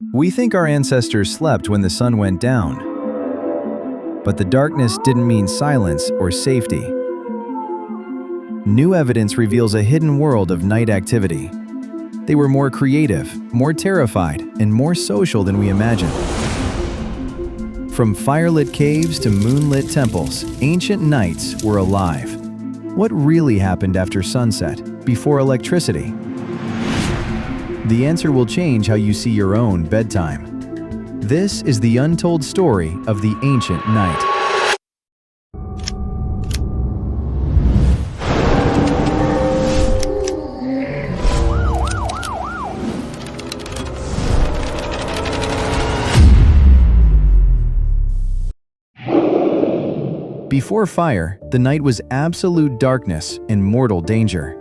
We think our ancestors slept when the sun went down. But the darkness didn't mean silence or safety. New evidence reveals a hidden world of night activity. They were more creative, more terrified, and more social than we imagined. From firelit caves to moonlit temples, ancient nights were alive. What really happened after sunset, before electricity? The answer will change how you see your own bedtime. This is the untold story of the ancient night. Before fire, the night was absolute darkness and mortal danger.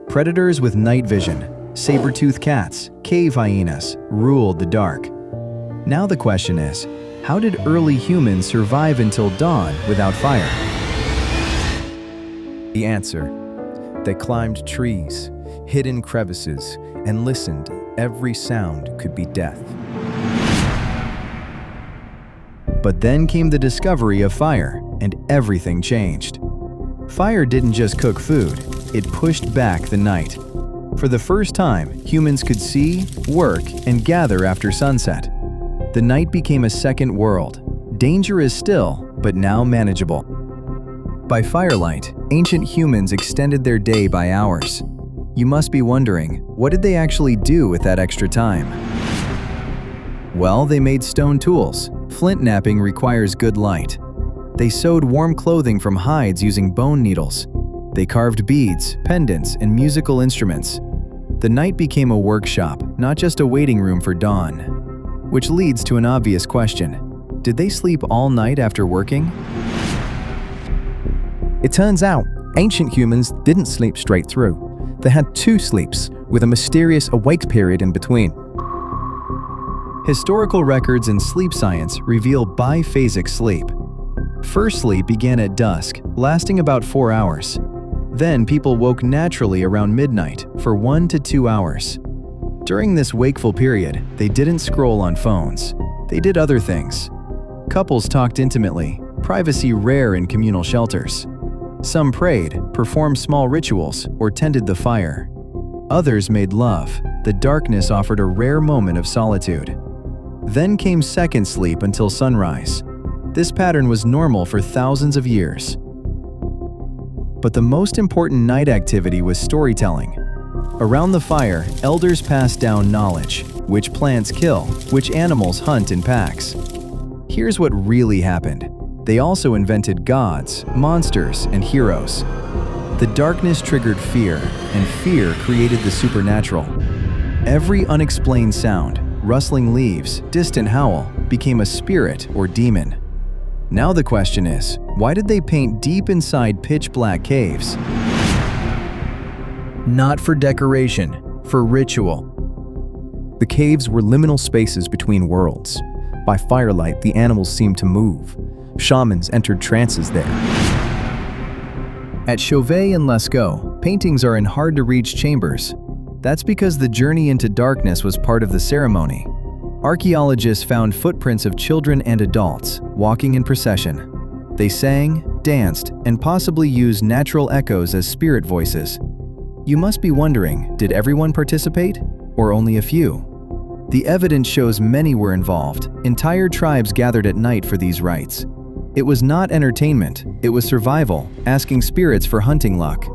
Predators with night vision, saber-toothed cats, cave hyenas, ruled the dark. Now the question is, how did early humans survive until dawn without fire? The answer: they climbed trees, hid in crevices, and listened. Every sound could be death. But then came the discovery of fire, and everything changed. Fire didn't just cook food, it pushed back the night. For the first time, humans could see, work, and gather after sunset. The night became a second world. Danger is still, but now manageable. By firelight, ancient humans extended their day by hours. You must be wondering, what did they actually do with that extra time? Well, they made stone tools. Flint knapping requires good light. They sewed warm clothing from hides using bone needles. They carved beads, pendants, and musical instruments. The night became a workshop, not just a waiting room for dawn. Which leads to an obvious question. Did they sleep all night after working? It turns out, ancient humans didn't sleep straight through. They had two sleeps, with a mysterious awake period in between. Historical records in sleep science reveal biphasic sleep. First sleep began at dusk, lasting about 4 hours. Then people woke naturally around midnight for 1 to 2 hours. During this wakeful period, they didn't scroll on phones. They did other things. Couples talked intimately, privacy rare in communal shelters. Some prayed, performed small rituals, or tended the fire. Others made love. The darkness offered a rare moment of solitude. Then came second sleep until sunrise. This pattern was normal for thousands of years. But the most important night activity was storytelling. Around the fire, elders passed down knowledge: which plants kill, which animals hunt in packs. Here's what really happened. They also invented gods, monsters, and heroes. The darkness triggered fear, and fear created the supernatural. Every unexplained sound, rustling leaves, distant howl, became a spirit or demon. Now the question is, why did they paint deep inside pitch-black caves? Not for decoration, for ritual. The caves were liminal spaces between worlds. By firelight, the animals seemed to move. Shamans entered trances there. At Chauvet and Lascaux, paintings are in hard-to-reach chambers. That's because the journey into darkness was part of the ceremony. Archaeologists found footprints of children and adults walking in procession. They sang, danced, and possibly used natural echoes as spirit voices. You must be wondering, did everyone participate, or only a few? The evidence shows many were involved. Entire tribes gathered at night for these rites. It was not entertainment, it was survival, asking spirits for hunting luck.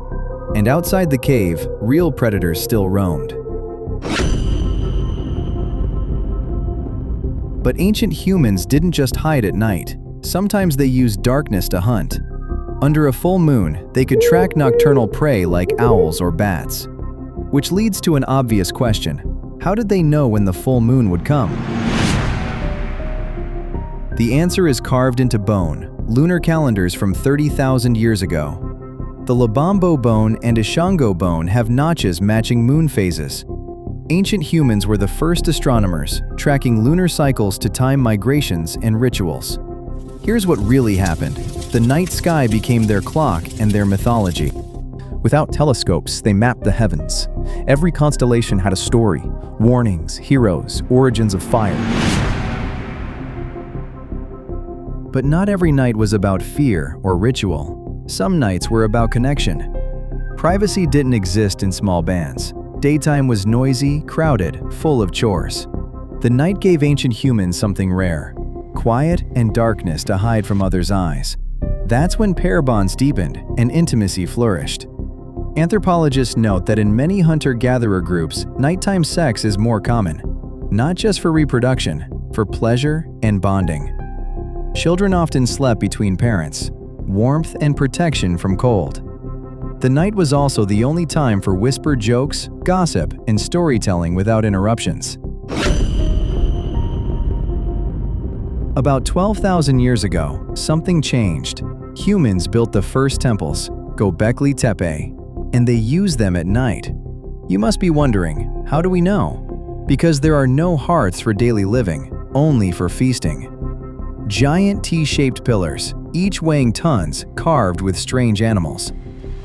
And outside the cave, real predators still roamed. But ancient humans didn't just hide at night. Sometimes they used darkness to hunt. Under a full moon, they could track nocturnal prey like owls or bats. Which leads to an obvious question. How did they know when the full moon would come? The answer is carved into bone, lunar calendars from 30,000 years ago. The Lubombo bone and Ishango bone have notches matching moon phases. Ancient humans were the first astronomers, tracking lunar cycles to time migrations and rituals. Here's what really happened. The night sky became their clock and their mythology. Without telescopes, they mapped the heavens. Every constellation had a story, warnings, heroes, origins of fire. But not every night was about fear or ritual. Some nights were about connection. Privacy didn't exist in small bands. Daytime was noisy, crowded, full of chores. The night gave ancient humans something rare: quiet and darkness to hide from others' eyes. That's when pair bonds deepened and intimacy flourished. Anthropologists note that in many hunter-gatherer groups, nighttime sex is more common, not just for reproduction, for pleasure and bonding. Children often slept between parents, warmth and protection from cold. The night was also the only time for whispered jokes, gossip, and storytelling without interruptions. About 12,000 years ago, something changed. Humans built the first temples, Göbekli Tepe, and they used them at night. You must be wondering, how do we know? Because there are no hearths for daily living, only for feasting. Giant T-shaped pillars, each weighing tons, carved with strange animals.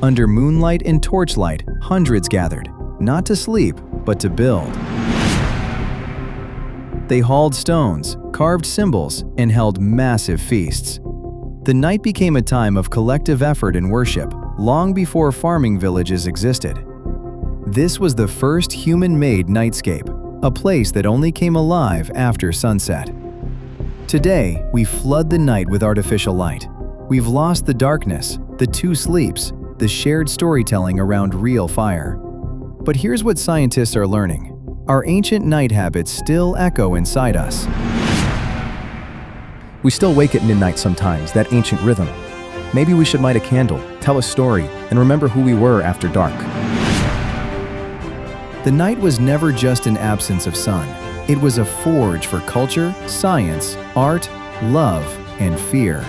Under moonlight and torchlight, hundreds gathered, not to sleep, but to build. They hauled stones, carved symbols, and held massive feasts. The night became a time of collective effort and worship, long before farming villages existed. This was the first human-made nightscape, a place that only came alive after sunset. Today, we flood the night with artificial light. We've lost the darkness, the two sleeps, the shared storytelling around real fire. But here's what scientists are learning. Our ancient night habits still echo inside us. We still wake at midnight sometimes, that ancient rhythm. Maybe we should light a candle, tell a story, and remember who we were after dark. The night was never just an absence of sun. It was a forge for culture, science, art, love, and fear.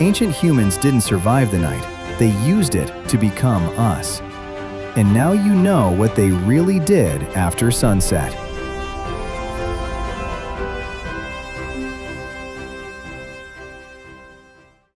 Ancient humans didn't survive the night. They used it to become us. And now you know what they really did after sunset.